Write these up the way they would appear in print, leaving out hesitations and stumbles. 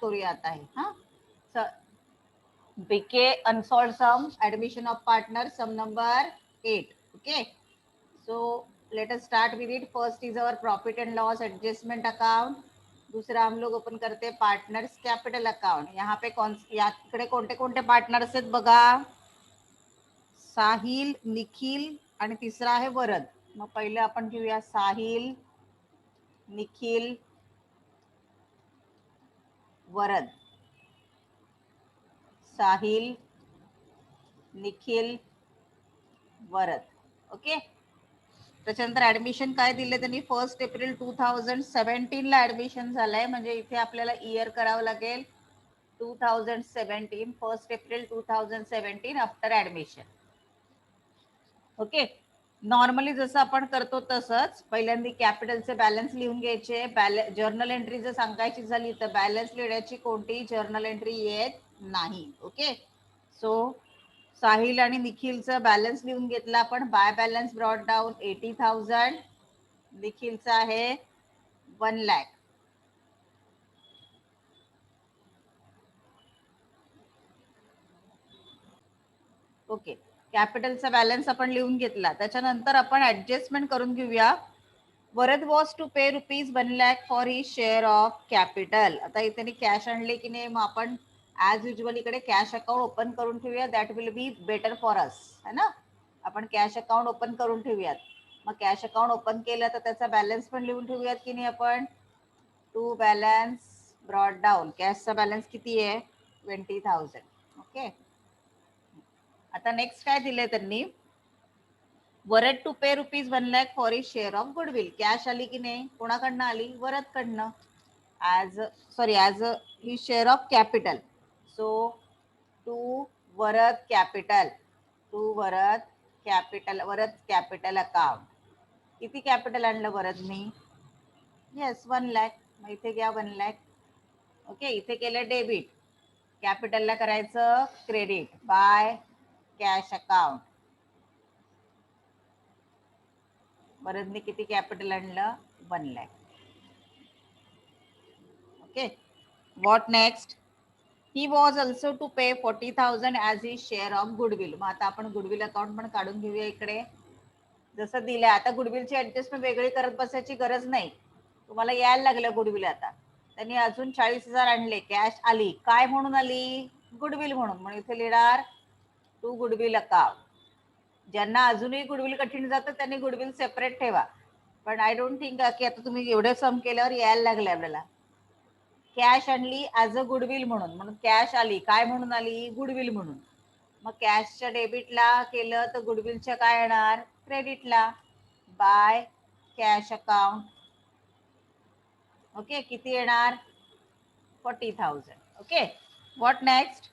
करूया आता हे. हा, BK unsolved sum, admission of partner, sum number 8. Okay, so let us start with it. First is our profit and loss adjustment account. दूसरा हम लोग open करते पार्टनर्स कॅपिटल अकाउंट. यहाँ पे याकडे कोणते कोणते पार्टनर्स आहेत बघा. साहिल, निखिल आणि तिसरा आहे वरद. मग पहिले आपण घेऊया साहिल, निखिल, वरद. साहिल, निखिल, वरद. ओके, त्याच्यानंतर ऍडमिशन काय दिले त्यांनी. 1 एप्रिल 2017 ला ऍडमिशन झालंय. म्हणजे इथे आपल्याला इयर करावं लागेल 2017. 1 April 2017 after admission. Okay, normally जसं आपण करतो तसंच पहिल्यांदा कॅपिटलचे बॅलन्स लिहून घ्यायचे. जर्नल एंट्री जर सांगायची झाली तर बॅलन्स लिहिण्याची कोणतीही जर्नल एंट्री येत नाही. ओके, सो साहिल आणि निखिलचा बॅलन्स लिहून घेतला आपण. By balance brought down 80,000. निखिलचा आहे 1 लाख. ओके, कॅपिटलचा बॅलन्स आपण लिहून घेतला. त्याच्यानंतर आपण ऍडजस्टमेंट करून घेऊया. Varad was to pay ₹1 lakh for his share of capital. आता इथे कॅश आणले की नाही, मग आपण ऍज युजल इकडे कॅश अकाउंट ओपन करून ठेवूया. That will be better for us, है ना. आपण कॅश अकाउंट ओपन करून ठेवूयात. मग कॅश अकाउंट ओपन केलं तर त्याचा बॅलन्स पण लिहून ठेवूयात की नाही आपण. To balance brought down. कॅशचा बॅलन्स किती आहे 20,000. ओके, आता नेक्स्ट काय दिलंय त्यांनी. Varad to pay ₹1 lakh for his share of goodwill. Cash आली की नाही, कोणाकडनं आली, वरदकडनं. As his share of capital. So to Varad capital, Varad capital account. किती कॅपिटल आणलं वरदनी. येस 1 लाख. मग इथे घ्या 1 लाख. ओके, इथे केलं डेबिट. कॅपिटलला करायचं क्रेडिट बाय कॅश अकाउंट. वरदनी किती कॅपिटल आणलं 1 लाख. Okay, what next. He was also to pay 40,000 as his share of goodwill. मग आता आपण गुडविल अकाउंट पण काढून घेऊया इकडे. जसं दिलंय आता गुडविलची ऍडजस्टमेंट वेगळी करत बसायची गरज नाही. तुम्हाला यायला लागलं गुडविल. आता त्यांनी अजून 40,000 आणले. कॅश आली, काय म्हणून आली, गुडविल म्हणून. म्हणून इथे लिहिणार टू गुडविल अकाउंट. ज्यांना अजूनही गुडविल कठीण जातं त्यांनी गुडविल सेपरेट ठेवा. पण आय डोंट थिंक की आता तुम्ही एवढे सम केल्यावर यायला लागले आपल्याला. कॅश आणली ॲज अ गुडविल म्हणून. म्हणून कॅश आली, काय म्हणून आली, गुडविल म्हणून. मग कॅशच्या डेबिटला केलं तर गुडविलच्या काय येणार, क्रेडिटला बाय कॅश अकाउंट. ओके, किती येणार 40,000. Okay, what next.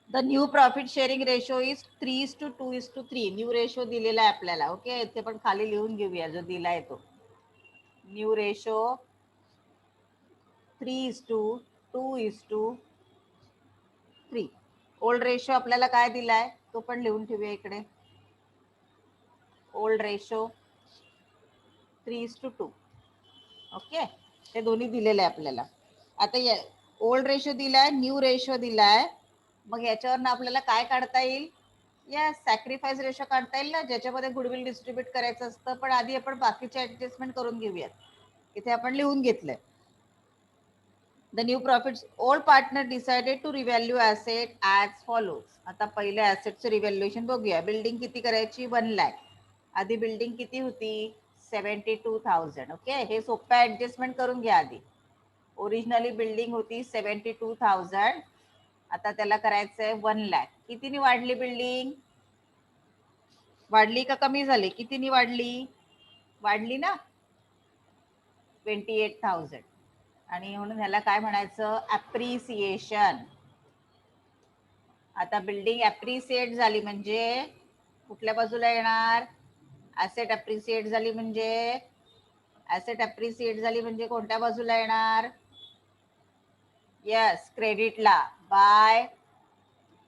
The new profit sharing ratio is 3:2:3. New ratio दिलेला आहे आपल्याला. ओके, इथे पण खाली लिहून घेऊया जो दिलाय तो. New ratio 3:2:3. ओल्ड रेशो आपल्याला काय दिलाय तो पण लिहून ठेवूया इकडे. Old ratio 3:2. ओके, ते दोन्ही दिलेले आहे आपल्याला. आता ओल्ड रेशो दिलाय, न्यू रेशो दिलाय. मग याच्यावरनं आपल्याला काय काढता येईल, या सॅक्रिफाईस रेशो काढता येईल ना, ज्याच्यामध्ये गुडविल डिस्ट्रीब्यूट करायचं असतं. पण आधी आपण बाकीचे ऍडजस्टमेंट करून घेऊयात. इथे आपण लिहून घेतलंय. The new profits. Old partner decided to revalue asset as follows. आता पहिले ऍसेटचं रिव्हॅल्युएशन बघूया. बिल्डिंग किती करायची 1 लाख. आधी बिल्डिंग किती होती 72,000. ओके, हे सोप्या ऍडजस्टमेंट करून घ्या आधी. ओरिजिनली बिल्डिंग होती 72,000. आता त्याला करायचंय 1 लाख. कितीनी वाढली बिल्डिंग, वाढली का कमी झाली, कितीनी वाढली, वाढली ना 28,000. आणि म्हणून ह्याला काय म्हणायचं, ऍप्रिसिएशन. आता बिल्डिंग ऍप्रिसिएट झाली म्हणजे कुठल्या बाजूला येणार, ऍसेट ऍप्रिसिएट झाली म्हणजे, ऍसेट ऍप्रिसिएट झाली म्हणजे कोणत्या बाजूला येणार, यस क्रेडिटला बाय.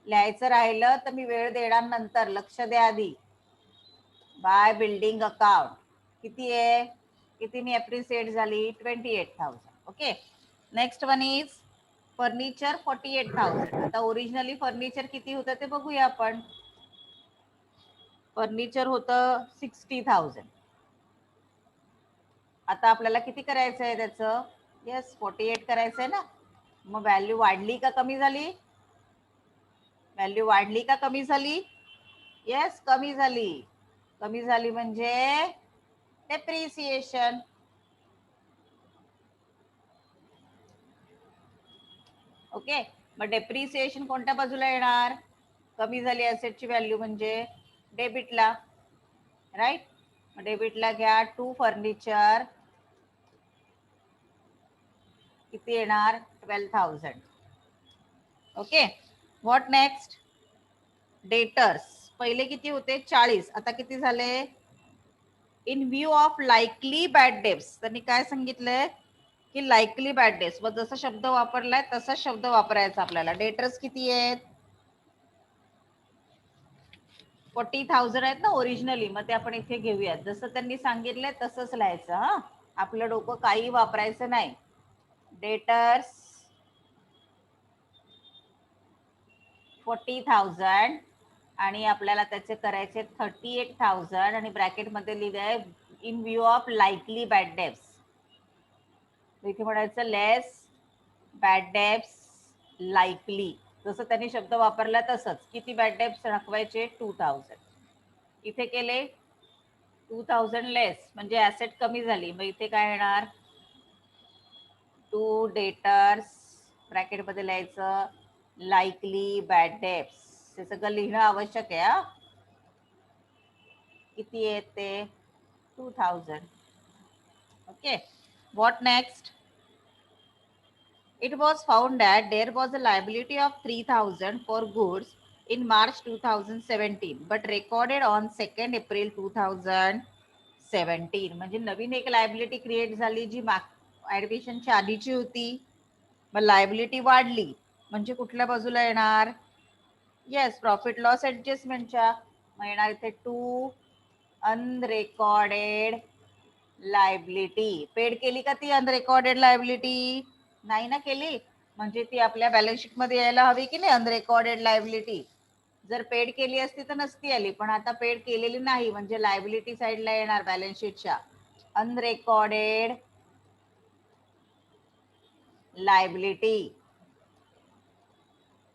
लिहायचं राहिलं तर मी वेळ देणार नंतर, लक्ष द्या आधी. By building account. किती आहे, कितीनी ऍप्रिसिएट झाली 28,000. Okay, next one is furniture 48,000. आता ओरिजिनली फर्निचर किती होतं ते बघूया आपण. फर्निचर होतं 60,000. आता आपल्याला किती करायचं आहे त्याचं? येस 48 करायचं आहे ना. मग व्हॅल्यू वाढली का कमी झाली? व्हॅल्यू वाढली का कमी झाली? येस कमी झाली. कमी झाली म्हणजे डेप्रिसिएशन. ओके, मग डेप्रिसिएशन कोणत्या बाजूला येणार? कमी झाली ॲसेटची व्हॅल्यू म्हणजे डेबिटला, राईट. डेबिटला घ्या. टू फर्निचर किती येणार? 12,000. Okay, what next? डेटर्स पहिले किती होते? 40. आता किती झाले? In view of likely bad debts. त्यांनी काय सांगितलंय की लाईकली बॅड डेब्ट्स. व जसा शब्द वापरलाय तसा शब्द वापरायचा आपल्याला. डेटर्स किती आहेत? 40,000 आहेत ना ओरिजिनली. मग ते आपण इथे घेऊयात. जसं त्यांनी सांगितलंय तसंच लिहायचं. हा, आपलं डोकं काही वापरायचं नाही. डेटर्स 40,000 आणि आपल्याला त्याचे करायचे 38,000 आणि ब्रॅकेटमध्ये लिहिलंय in view of likely bad debts. इथे म्हणायचं लेस बॅड डेब्ट्स लाईकली. जसं त्यांनी शब्द वापरला तसंच. किती बॅड डेब्ट्स दाखवायचे? 2,000. इथे केले 2,000 लेस म्हणजे ऍसेट कमी झाली. मग इथे काय येणार? टू डेटर्स ब्रॅकेटमध्ये लिहायचं लाईकली बॅड डेब्ट्स. हे सगळं लिहिणं आवश्यक आहे. किती आहेत ते? 2,000. Okay, what next? It was found that there was a liability of 3,000 for goods in March 2017 but recorded on 2nd April 2017. म्हणजे नवीन एक लायबिलिटी क्रिएट झाली जी ऍडमिशनच्या आधीची होती. मग लायबिलिटी वाढली म्हणजे कुठल्या बाजूला येणार? येस प्रॉफिट लॉस ऍडजस्टमेंटच्या. मग येणार इथे टू अनरेकॉर्डेड लायबिलिटी. पेड केली का ती अनरेकॉर्डेड लायबिलिटी? नाही ना केली. म्हणजे ती आपल्या बॅलन्स शीट मध्ये यायला हवी की नाही अनरेकॉर्डेड लायबिलिटी. जर पेड केली असती तर नसती आली, पण आता पेड केलेली नाही म्हणजे लायबिलिटी साईडला येणार बॅलन्स शीटच्या. अनरेकॉर्डेड लायबिलिटी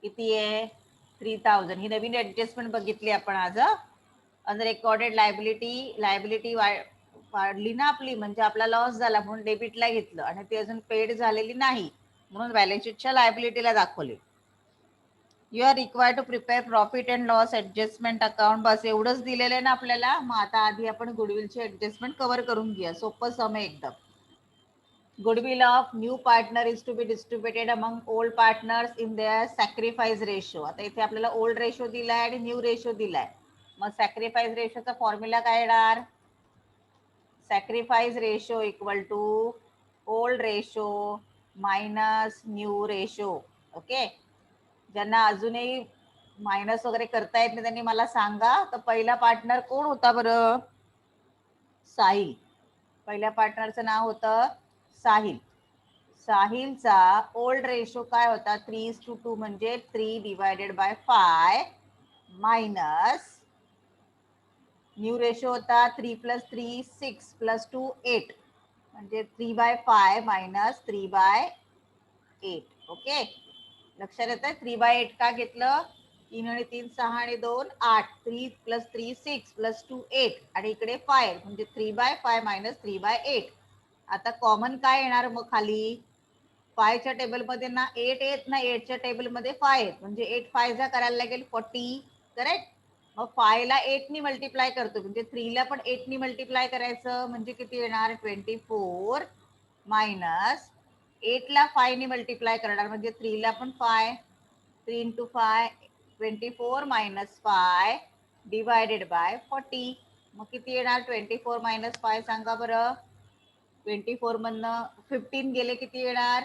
किती आहे? 3,000. ही नवीन ऍडजस्टमेंट बघितली आपण आज. अनरेकॉर्डेड लायबिलिटी वाढली ना आपली म्हणजे आपला लॉस झाला म्हणून डेबिटला घेतलं आणि ती अजून पेड झालेली नाही म्हणून बॅलन्स शीटच्या लायबिलिटीला दाखवली. You are required to prepare profit and loss adjustment account. बस एवढंच दिलेलं आहे ना आपल्याला. मग आता आधी आपण गुडविलची ऍडजस्टमेंट कव्हर करून घेऊया. सोपं सम आहे एकदम. Goodwill of new partner is to be distributed among old partners in their sacrifice ratio. आता इथे आपल्याला ओल्ड रेशो दिलाय आणि न्यू रेशो दिलाय. मग सॅक्रिफाईस रेशोचा फॉर्म्युला काय येणार? Sacrifice ratio equal to old ratio minus new ratio. Okay, ज्यांना अजूनही मायनस वगैरे करता येत नाही त्यांनी मला सांगा. तर पहिला पार्टनर कोण होता बरं? साहिल. पहिल्या पार्टनरचं नाव होतं साहिल. साहिलचा ओल्ड रेशो काय होता? 3:2 म्हणजे 3/5 मायनस न्यू रेशो होता 3 + 3 6 + 2 8 म्हणजे 3/5 मायनस 3/8. ओके, लक्षात येत आहे? 3/8 का घेतलं? 3 आणि 3 6 आणि 2 8. 3 + 3 6 + 2 8 आणि इकडे 5 म्हणजे 3/5 मायनस 3/8. आता कॉमन काय येणार मग खाली? 5 च्या टेबलमध्ये ना 8 येत ना 8 च्या टेबलमध्ये 5 आहेत म्हणजे 8 5 जा करायला लागेल 40. करेक्ट. मग 5 ला 8 नी मल्टिप्लाय करतो म्हणजे 3 ला पण 8 नी मल्टिप्लाय करायचं म्हणजे किती येणार? 24 मायनस 8 ला 5 नी मल्टिप्लाय करणार म्हणजे 3 ला पण 5. 3 × 5 24 मायनस 5 डिवायडेड बाय 40. मग किती येणार? 24 मायनस 5 सांगा बरं. 24 मधनं 15 गेले किती येणार?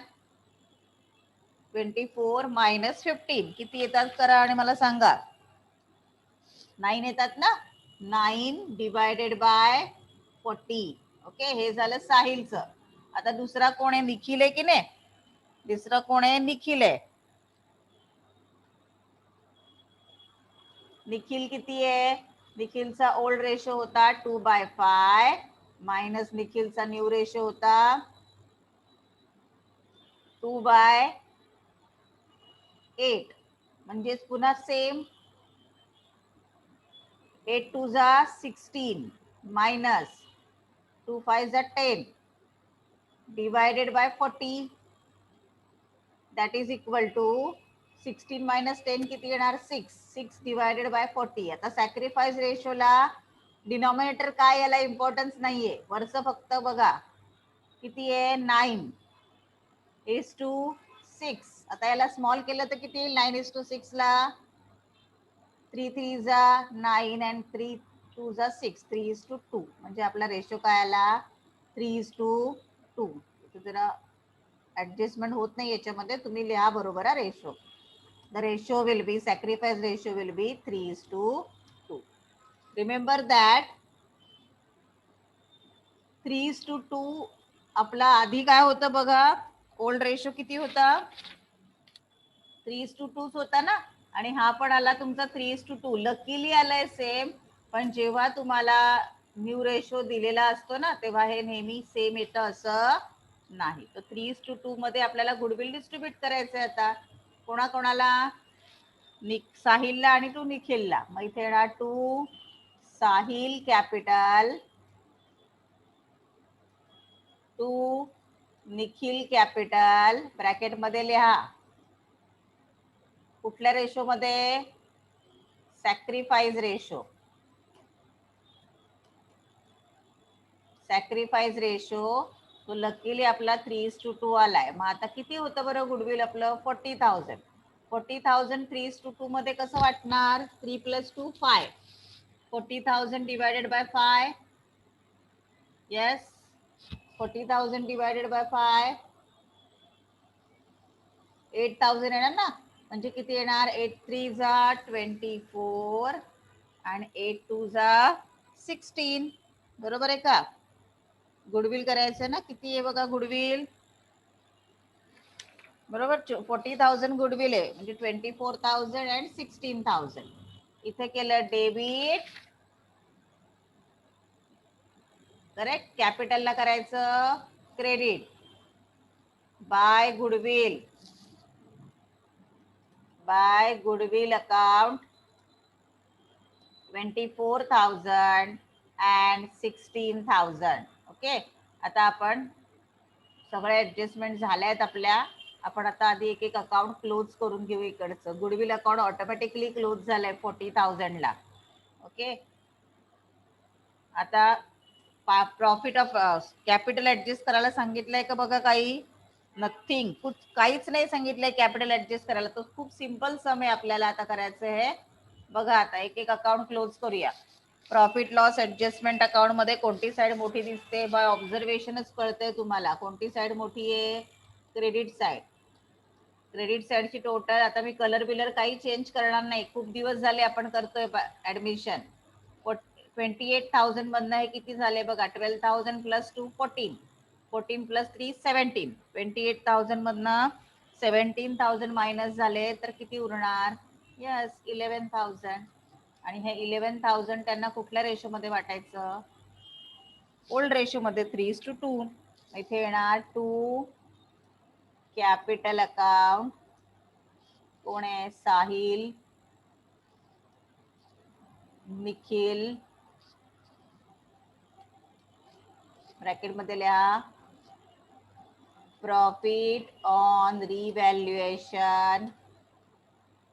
24 मायनस 15 किती येतात करा आणि मला सांगा. 9 येतात ना. 9 डिवायडेड बाय 40. ओके, हे झालं साहिलचं. आता दुसरा कोण आहे? निखिल आहे की नाही? तिसरा कोण आहे? निखिल आहे. निखिल किती आहे? निखिलचा ओल्ड रेशो होता 2/5 मायनस निखिलचा न्यू रेशो होता 2/8. म्हणजेच पुन्हा सेम 8 2 जा 16 minus 2 5 जा 10 divided by 40 that is equal to 16 minus 10 किती येणार? 6 divided by 40. आता सॅक्रिफाईस रेशोला डिनॉमिनेटर काय याला इम्पॉर्टन्स नाहीये, वरचं फक्त बघा किती आहे? 9:6. आता याला स्मॉल केलं तर किती येईल? 9:6 ला 3 3 जा 9 and 3 2 जा 6 3:2. म्हणजे आपला रेशो काय आला? 3:2. जरा ऍडजस्टमेंट होत नाही याच्यामध्ये, तुम्ही लिहा बरोबर हा ratio. The ratio will be, sacrifice ratio will be 3:2. Remember that 3:2 आपला आधी काय होतं बघा, ओल्ड रेशो किती होता? 3:2 होता ना, आणि हा पण आला तुमचा 3:2. लकीली आलाय सेम, पण जेव्हा तुम्हाला न्यू रेशो दिलेला असतो ना, तेव्हा हे नेहमी सेम येतं असं नाही. तर 3:2 मध्ये आपल्याला गुडविल डिस्ट्रीब्यूट करायचंय. आता कोणाकोणाला? साहिलला आणि 2 निखिलला. मग इथे येणार 2 Sahil capital 2 Nikhil capital, bracket मध्ये लिहा. कुठल्या रेशो मध्ये? Sacrifice ratio. सॅक्रिफाईस रेशो तो लकीली आपला 3:2 आलाय. मग आता किती होतं बरं गुडविल आपलं? 40,000. 40,000 3:2 मध्ये कसं वाटणार? 3 + 2 5. 40,000 divided by 5. Yes, 40,000 divided by 5 8,000 येणार ना. म्हणजे किती येणार? 8 3 जा 24 आणि 8 2 जा 16. बरोबर आहे का? गुडविल करायचं ना. किती आहे बघा गुडविल? बरोबर, 40,000 गुडविल आहे, म्हणजे 24,000 and 16,000. इथे केलं डेबिट. करेक्ट. कॅपिटलला करायचं credit bye goodwill account 24,000 and 16,000. Okay. आता आपण सगळे ऍडजस्टमेंट झाल्या आहेत आपल्या. आपण आता आधी एक एक अकाउंट क्लोज करून घेऊ. इकडचं गुडविल अकाउंट ऑटोमॅटिकली क्लोज झालंय 40,000 ला. ओके. आता प्रॉफिट ऑफ कॅपिटल ऍडजस्ट करायला सांगितलंय का बघा? काही नथिंग, काहीच नाही सांगितलंय कॅपिटल ऍडजस्ट करायला. तो खूप सिंपल सम आहे आपल्याला आता करायचं आहे. बघा आता एक एक अकाउंट क्लोज करूया. प्रॉफिट लॉस ऍडजस्टमेंट अकाउंट मध्ये कोणती साईड मोठी दिसते? बाय ऑब्झर्वेशनच कळतंय तुम्हाला कोणती साईड मोठी आहे. Credit side. क्रेडिट साईडची टोटल, आता मी कलर बिलर काही चेंज करणार नाही, खूप दिवस झाले आपण करतोय ऍडमिशन. 28,000 मधनं हे किती झाले बघा? 12,000 + 2 14. 14 + 3 17. 28,000 मधनं 17,000 मायनस झाले तर किती उरणार? यस, 11,000. आणि हे 11,000 त्यांना कुठल्या रेशो मध्ये वाटायचं? ओल्ड रेशो मध्ये 3:2. इथे येणार 2 कॅपिटल अकाउंट. कोण आहे? साहिल, निखिल, ब्रॅकेट मध्ये लिहा profit on revaluation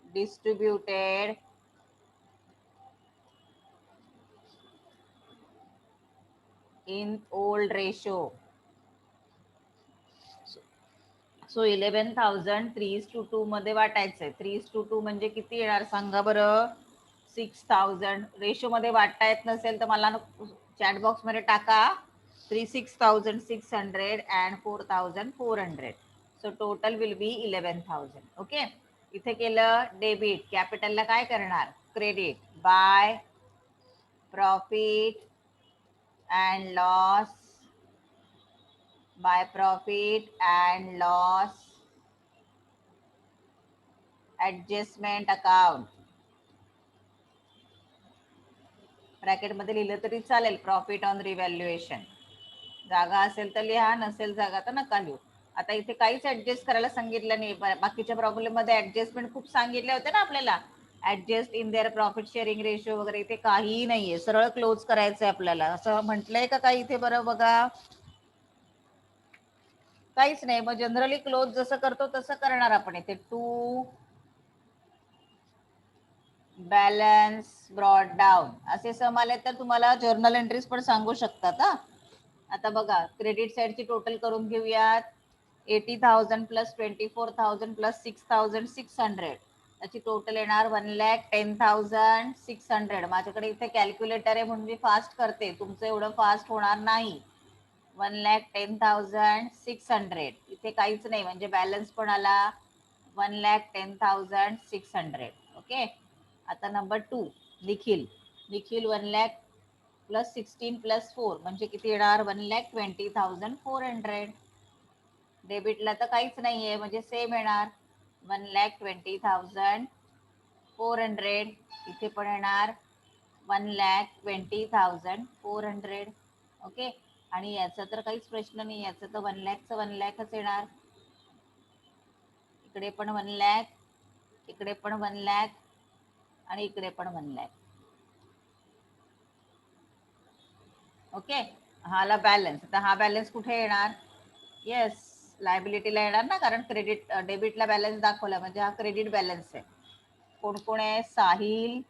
distributed in old ratio. So 11,000 3:2 मध्ये वाटायचंय. 3:2 म्हणजे किती येणार सांगा बरं? 6,000. रेशो मध्ये वाटता येत नसेल तर मला चॅट बॉक्स मध्ये टाका. 36,600 and 4,400. So total will be 11,000. Okay. इथे केलं डेबिट. कॅपिटलला काय करणार? Credit by profit and loss adjustment account, ब्रॅकेटमध्ये लिहिलं तरी चालेल. प्रॉफिट ऑन रिव्हॅल्युएशन, जागा असेल तर लिहा, नसेल जागा तर नका लिहू. आता इथे काहीच ऍडजस्ट करायला सांगितलं नाही. बाकीच्या प्रॉब्लेम मध्ये ऍडजस्टमेंट खूप सांगितले होते ना आपल्याला, adjust in their profit sharing ratio वगैरे. इथे काहीही नाहीये, सरळ क्लोज करायचंय आपल्याला, असं म्हटलंय का काही इथे? बरं बघा, काहीच नाही. मग जनरली क्लोज जसं करतो तसं करणार आपण इथे. टू बॅलन्स ब्रॉड डाऊन असे सम आले तर तुम्हाला जर्नल एंट्रीज पण सांगू शकतात. आता बघा, क्रेडिट साईडची टोटल करून घेऊयात. 80,000 प्लस 24,000 प्लस 6,600, त्याची टोटल येणार 1,10,600. माझ्याकडे इथे कॅल्क्युलेटर आहे म्हणून मी फास्ट करते, तुमचं एवढं फास्ट होणार नाही. 1,10,600. इथे काहीच नाही म्हणजे बॅलन्स पण आला 1,10,600. ओके. आता number 2 Nikhil. Nikhil 1 lakh plus 16 plus 4 म्हणजे किती येणार? 1,20,400. डेबिटला तर काहीच नाहीये म्हणजे सेम येणार 1,20,400. इथे पण येणार 1,20,400. ओके. आणि याचा तर काहीच प्रश्न नाही, याचं तर 1 लाखचं 1 लाखच येणार. इकडे पण 1 लाख, इकडे पण 1 लाख आणि इकडे पण 1 लाख. ओके. हाला बॅलन्स. आता हा बॅलन्स कुठे येणार? येस, लायबिलिटीला येणार ना, कारण क्रेडिट डेबिटला बॅलन्स दाखवला म्हणजे हा क्रेडिट बॅलन्स आहे. कोण कोण आहे? साहिल,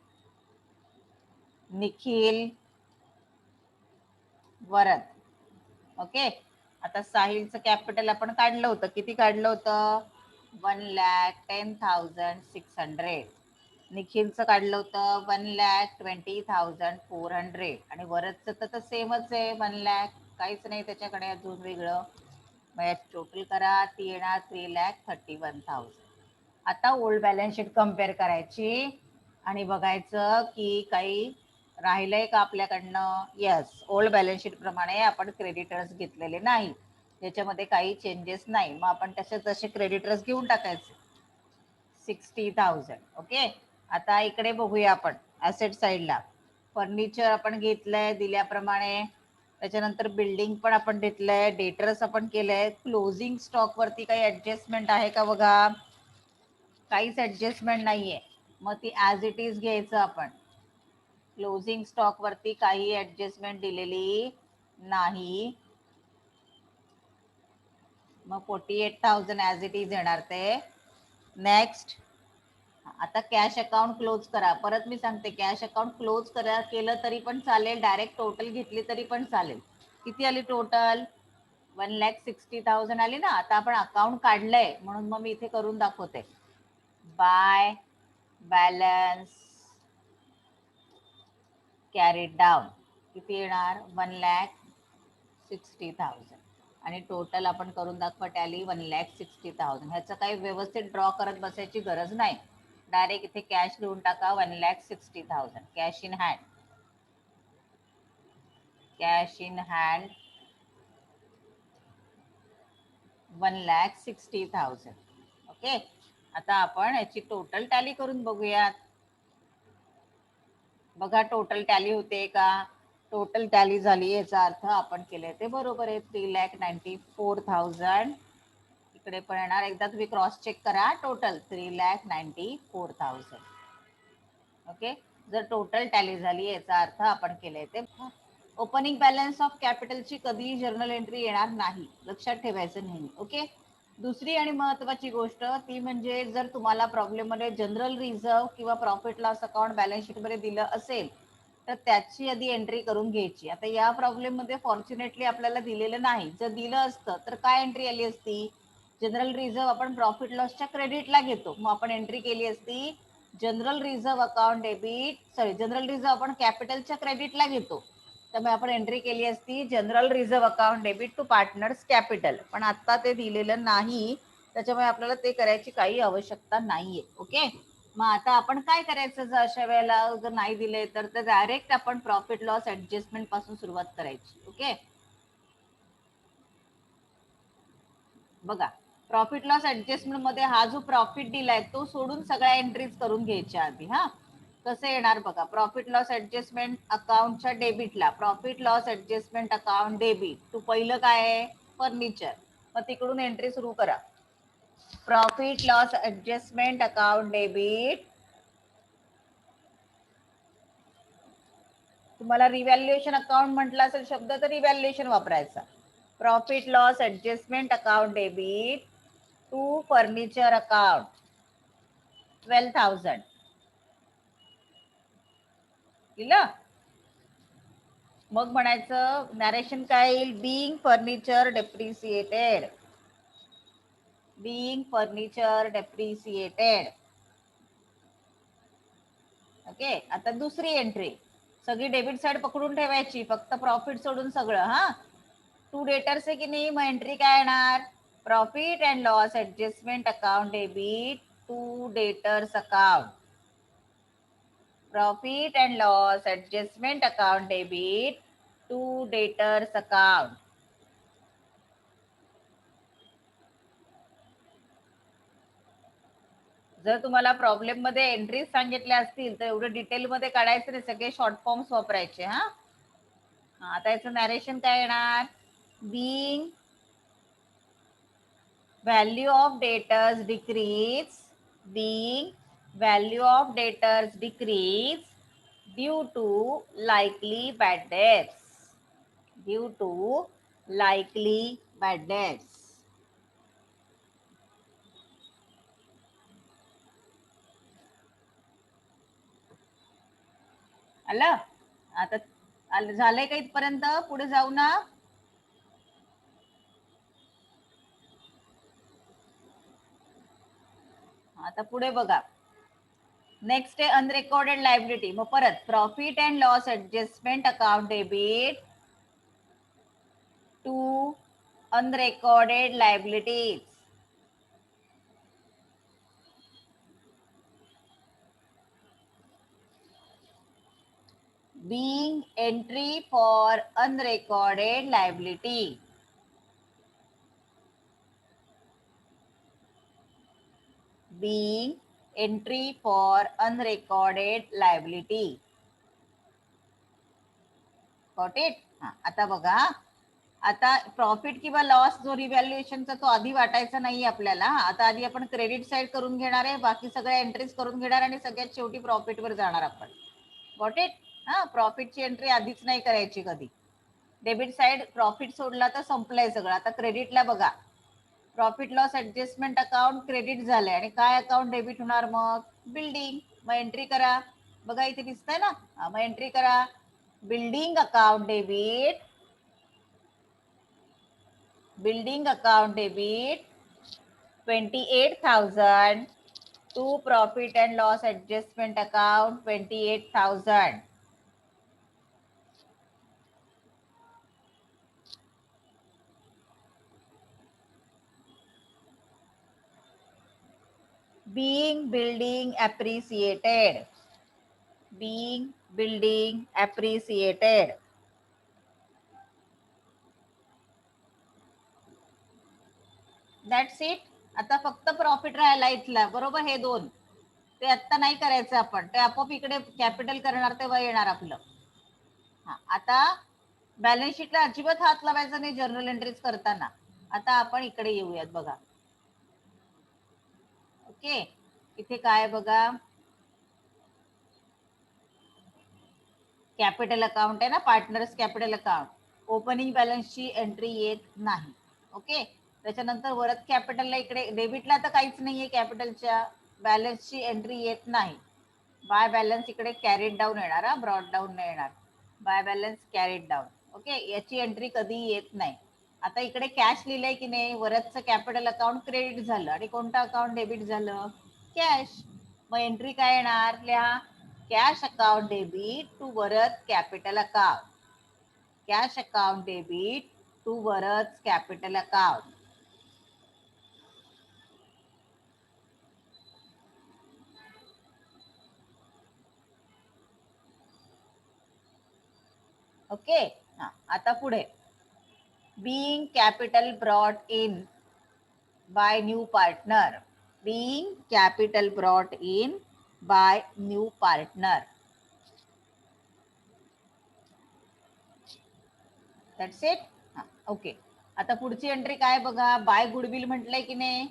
निखिल, वरद. ओके. आता साहिलचं कॅपिटल आपण काढलं होतं. किती काढलं होतं? 1,10,600. निखिलचं काढलं होतं 1,20,400. आणि वरदचं तर सेमच आहे 1 लाख, काहीच नाही त्याच्याकडे अजून वेगळं. मग याची टोटल करा, ती येणार 3,31,000. आता ओल्ड बॅलन्स शीट कम्पेअर करायची आणि बघायचं की काही राहिलंय का आपल्याकडनं. येस, ओल्ड बॅलन्स शीट प्रमाणे आपण क्रेडिटर्स घेतलेले नाही, त्याच्यामध्ये काही चेंजेस नाही. मग आपण तसे क्रेडिटर्स घेऊन टाकायचे 60,000. ओके. आता इकडे बघूया आपण ऍसेट साईडला. फर्निचर आपण घेतलंय दिल्याप्रमाणे, त्याच्यानंतर बिल्डिंग पण आपण घेतलंय, डेटर्स आपण केलंय. क्लोजिंग स्टॉक वरती काही ऍडजस्टमेंट आहे का? बघा, काहीच ऍडजस्टमेंट नाहीये. मग ती ऍज इट इज घ्यायचं आपण. क्लोजिंग स्टॉक वरती काही ऍडजस्टमेंट दिलेली नाही. मग 48,000 ऍज इट इज येणार ते. नेक्स्ट. आता कॅश अकाउंट क्लोज करा. परत मी सांगते, कॅश अकाउंट क्लोज करा केलं तरी पण चालेल, डायरेक्ट टोटल घेतली तरी पण चालेल. किती आली टोटल? 1,60,000 आली ना. आता आपण अकाउंट काढलंय म्हणून मग मी इथे करून दाखवते. बाय बॅलन्स कॅरीड डाऊन किती येणार? 1,60,000. आणि टोटल आपण करून दाखवा टॅली 1,60,000. ह्याचं काही व्यवस्थित ड्रॉ करत बसायची गरज नाही, डायरेक्ट इथे कॅश लिहून टाका 1,60,000. Cash in hand, cash in hand 1,60,000. Okay. आता आपण याची टोटल टॅली करून बघूयात. बघा टोटल टॅली होते का? टोटल टॅली झाली, याचा अर्थ आपण केले ते बरोबर आहे. 3,94,000. इकडे पण येणार, एकदा तुम्ही क्रॉस चेक करा. टोटल 3,94,000. ओके. जर टोटल टॅली झाली याचा अर्थ आपण केले ते. ओपनिंग बॅलन्स ऑफ कॅपिटलची कधीही जर्नल एंट्री येणार नाही, लक्षात ठेवायचं नेहमी. ओके. दुसरी आणि महत्वाची गोष्ट ती म्हणजे जर तुम्हाला प्रॉब्लेम मध्ये जनरल रिझर्व किंवा profit loss account balance sheet मध्ये दिलं असेल तर त्याची आधी एंट्री करून घ्यायची. आता या प्रॉब्लेम मध्ये फॉर्च्युनेटली आपल्याला दिलेलं नाही. जर दिलं असतं तर काय एंट्री आली असती? जनरल रिझर्व आपण प्रॉफिट लॉसच्या क्रेडिटला घेतो, मग आपण एंट्री केली असती general reserve account debit, general reserve आपण कॅपिटलच्या क्रेडिटला घेतो, त्यामुळे आपण एंट्री केली असती general reserve account debit to partners capital. पण आता ते दिलेलं नाही, त्याच्यामुळे आपल्याला ते करायची काही आवश्यकता नाहीये. ओके. मग आता आपण काय करायचं? जर अशा वेळेला जर नाही दिले तर डायरेक्ट आपण प्रॉफिट लॉस ऍडजस्टमेंट पासून सुरुवात करायची. ओके. बघा, प्रॉफिट लॉस ऍडजस्टमेंट मध्ये हा जो प्रॉफिट दिलाय तो सोडून सगळ्या एंट्रीज करून घ्यायच्या आधी. हा, कसं येणार बघा, प्रॉफिट लॉस ऍडजस्टमेंट अकाउंटच्या डेबिटला profit loss adjustment account debit to पहिलं काय आहे, फर्निचर. मग तिकडून एंट्री सुरू करा. Profit loss adjustment account debit, तुम्हाला रिव्हॅल्युएशन अकाउंट म्हटलं असेल शब्द तर रिव्हॅल्युएशन वापरायचा. Profit loss adjustment account debit to furniture account 12,000. दिलं. मग म्हणायचं नॅरेशन काय येईल, being furniture depreciated, being furniture depreciated. Okay. आता दुसरी एंट्री, सगळी डेबिट साइड पकडून ठेवायची, फक्त प्रॉफिट सोडून सगळं. हा, टू डेटर्स आहे की नाही, मग एंट्री काय येणार, profit and loss adjustment account debit to debtors account, profit and loss adjustment account debit to debtors account. जर तुम्हाला प्रॉब्लेम मध्ये एंट्रीज सांगितल्या असतील तर एवढं डिटेल मध्ये काढायचं नाही, सगळे शॉर्ट फॉर्म्स वापरायचे. हा, आता याचं नॅरेशन काय येणार, being value of debtors decrease, being value of debtors decrease due to likely bad debts, due to likely bad debts. आलं. आता झालंय का इथपर्यंत, पुढे जाऊ ना. आता पुढे बघा, नेक्स्ट आहे अनरेकॉर्डेड लायबिलिटी. मग परत profit and loss adjustment account debit to unrecorded liabilities, being entry for unrecorded liability, being entry for unrecorded liability. Got it? आता बघा, आता प्रॉफिट किंवा लॉस जो रिव्हॅल्युएशनचा तो आधी वाटायचा नाही आपल्याला. आता आधी आपण क्रेडिट साइड करून घेणार आहे, बाकी सगळ्या एंट्रीज करून घेणार आणि सगळ्यात शेवटी प्रॉफिट वर जाणार आपण. Got it? हा, प्रॉफिटची एंट्री आधीच नाही करायची कधी. डेबिट साइड प्रॉफिट सोडला तर संपलंय सगळं. आता क्रेडिटला बघा, profit loss adjustment account credit झालंय आणि काय अकाउंट डेबिट होणार, मग बिल्डिंग. मग एंट्री करा, बघा इथे दिसतंय ना. मग एंट्री करा, building account debit, building account debit 28,000 to profit and loss adjustment account 28,000. Being building appreciated, being building appreciated. That's it. आता फक्त प्रॉफिट राहिला इथला, बरोबर. हे दोन ते आता नाही करायचं आपण, ते आपोआप इकडे कॅपिटल करणार तेव्हा येणार आपलं. हा, आता बॅलन्स शीटला अजिबात हात लावायचा नाही जर्नल एंट्रीज करताना. आता आपण इकडे येऊयात बघा. ओके, इथे काय बघा, कॅपिटल अकाउंट आहे ना, पार्टनर्स कॅपिटल अकाउंट. ओपनिंग बॅलन्सची एंट्री येत नाही. ओके, त्याच्यानंतर वरत कॅपिटलला इकडे डेबिटला तर काहीच नाहीये, कॅपिटलच्या बॅलन्सची एंट्री येत नाही. बाय बॅलन्स इकडे कॅरीड डाऊन येणार, ब्रॉड डाऊन नाही येणार. By balance carried down. Okay, याची एंट्री कधी येत नाही. आता इकडे कॅश लिहिलंय की नाही, वरचं कॅपिटल अकाउंट क्रेडिट झालं आणि कोणतं अकाउंट डेबिट झालं, कॅश. मग एंट्री काय येणार, लिहा, cash account debit to Varad capital account, cash account debit to Varad capital account. Okay. आता पुढे, being capital brought in, by new partner. Being capital brought in by new partner. That's it. Okay. आता पुढची entry काय बघा, bye goodwill म्हटलंय की नाही.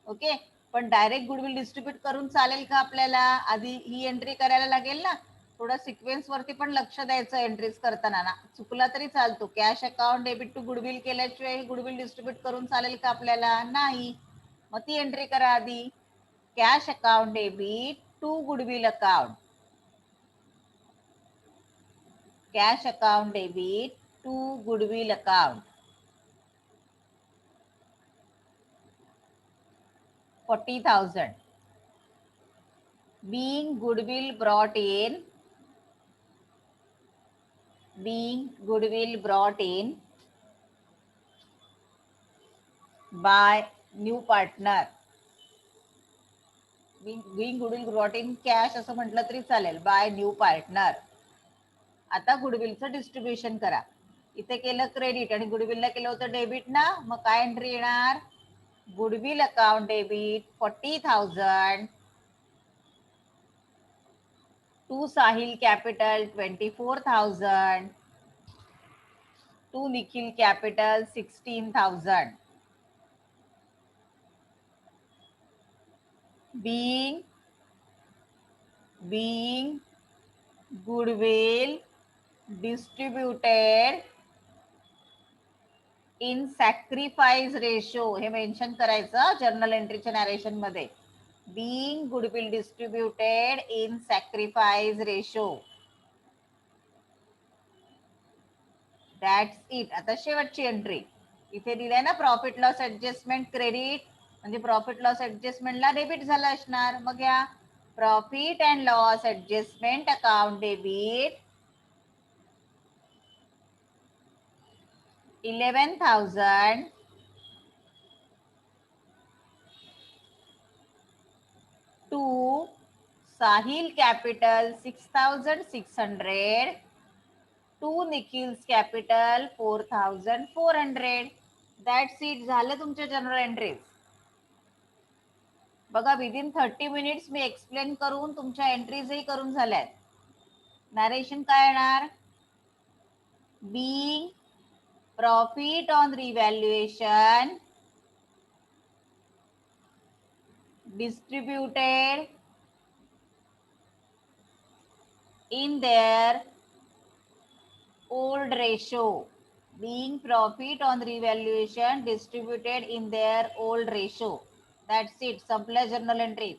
Okay, पण डायरेक्ट गुडविल डिस्ट्रीब्यूट करून चालेल का आपल्याला, आधी ही एंट्री करायला लागेल ना. थोडा सिक्वेन्स वरती पण लक्ष द्यायचं एंट्रीज करताना ना. चुकला तरी चालतो. Cash account debit to goodwill केल्याशिवाय गुडविल डिस्ट्रीब्यूट करून चालेल का आपल्याला, नाही. मग ती एंट्री करा आधी. Cash account debit to goodwill account. Cash account debit to goodwill account. 40,000. Being goodwill brought in by new partner. Being goodwill brought in cash असं म्हटलं तरी चालेल, by new partner. आता गुडविलचं डिस्ट्रीब्युशन करा. इथे केलं क्रेडिट आणि गुडविलला केलं होतं डेबिट ना, मग काय एंट्री येणार, goodwill account debit 40,000 to Sahil Capital 24,000 to Nikhil Capital 16,000. Being goodwill distributed in sacrifice ratio, हे मेन्शन करायचं जर्नल एंट्रीच्या नॅरेशन मध्ये. Being goodwill distributed in sacrifice ratio. That's it. आता शेवटची एंट्री इथे दिलाय ना, प्रॉफिट लॉस ऍडजस्टमेंट क्रेडिट, म्हणजे profit loss ऍडजस्टमेंटला debit झालं असणार. मग या profit and loss adjustment account debit 11,000 to Sahil Capital 6,600 to Nikhil's Capital 4,400. That's it. झालं तुमच्या जनरल एंट्रीज. बघा, विदिन 30 मिनिट्स मी एक्सप्लेन करून तुमच्या एंट्रीजही करून झाल्यात. नॅरेशन काय येणार, being profit on revaluation distributed in their old ratio. Being profit on revaluation distributed in their old ratio. That's it. संपल्या जर्नल एंट्रीज.